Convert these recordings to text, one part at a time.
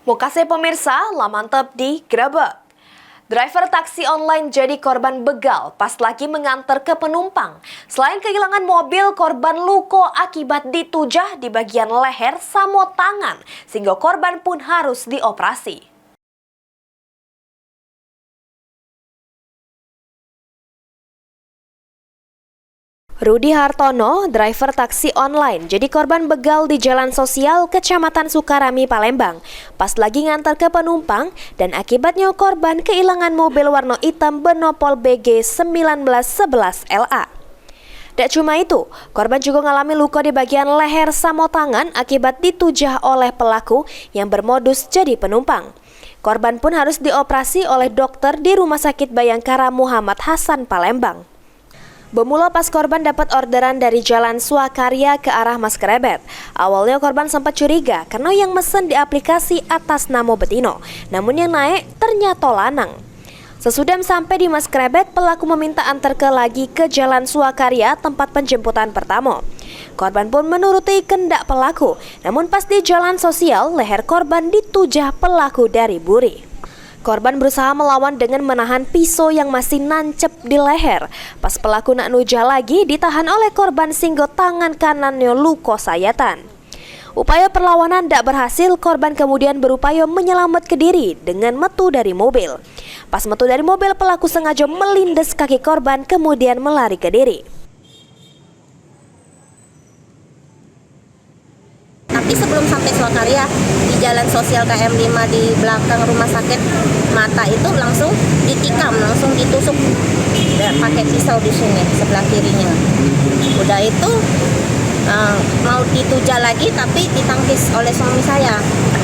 Mokase pemirsa, lah mantap digerebek. Driver taksi online jadi korban begal pas lagi mengantar ke penumpang. Selain kehilangan mobil, korban luka akibat ditujah di bagian leher sama tangan, sehingga korban pun harus dioperasi. Rudi Hartono, driver taksi online, jadi korban begal di Jalan Sosial, Kecamatan Sukarami, Palembang. Pas lagi ngantar ke penumpang, dan akibatnya korban kehilangan mobil warna hitam Benopol BG 1911 LA. Tak cuma itu, korban juga mengalami luka di bagian leher sama tangan akibat ditujah oleh pelaku yang bermodus jadi penumpang. Korban pun harus dioperasi oleh dokter di Rumah Sakit Bayangkara Muhammad Hasan, Palembang. Bermula pas korban dapat orderan dari Jalan Swakarya ke arah Maskrebet. Awalnya korban sempat curiga karena yang mesen di aplikasi atas nama Betino, namun yang naik ternyata lanang. Sesudah sampai di Maskrebet, pelaku meminta antar lagi ke Jalan Swakarya tempat penjemputan pertama. Korban pun menuruti kehendak pelaku, namun pas di Jalan Sosial, leher korban ditujah pelaku dari buri. Korban berusaha melawan dengan menahan pisau yang masih nancep di leher. Pas pelaku nak nujah lagi, ditahan oleh korban sehingga tangan kanannya luka sayatan. Upaya perlawanan tidak berhasil, korban kemudian berupaya menyelamatkan diri dengan metu dari mobil. Pas metu dari mobil, pelaku sengaja melindas kaki korban kemudian melari ke diri. Tapi sebelum sampai Swakarya, di Jalan Sosial KM5 di belakang rumah sakit, mata itu langsung ditikam, langsung ditusuk pakai pisau di sini sebelah kirinya. Udah itu mau ditujah lagi tapi ditangkis oleh suami saya,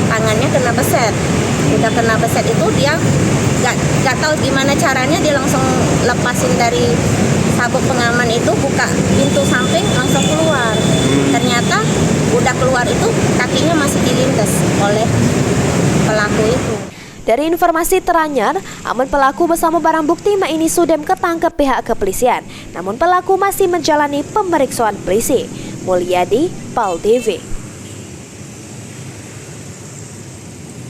tangannya kena beset. Udah kena beset itu dia nggak tahu gimana caranya, dia langsung lepasin dari sabuk pengaman itu, buka pintu samping langsung keluar. Ternyata udah keluar itu kakinya masih dilindas oleh pelaku itu. Dari informasi teranyar, aman pelaku bersama barang bukti ini sudah ketangkep pihak kepolisian. Namun pelaku masih menjalani pemeriksaan polisi. Mulyadi, PAL TV.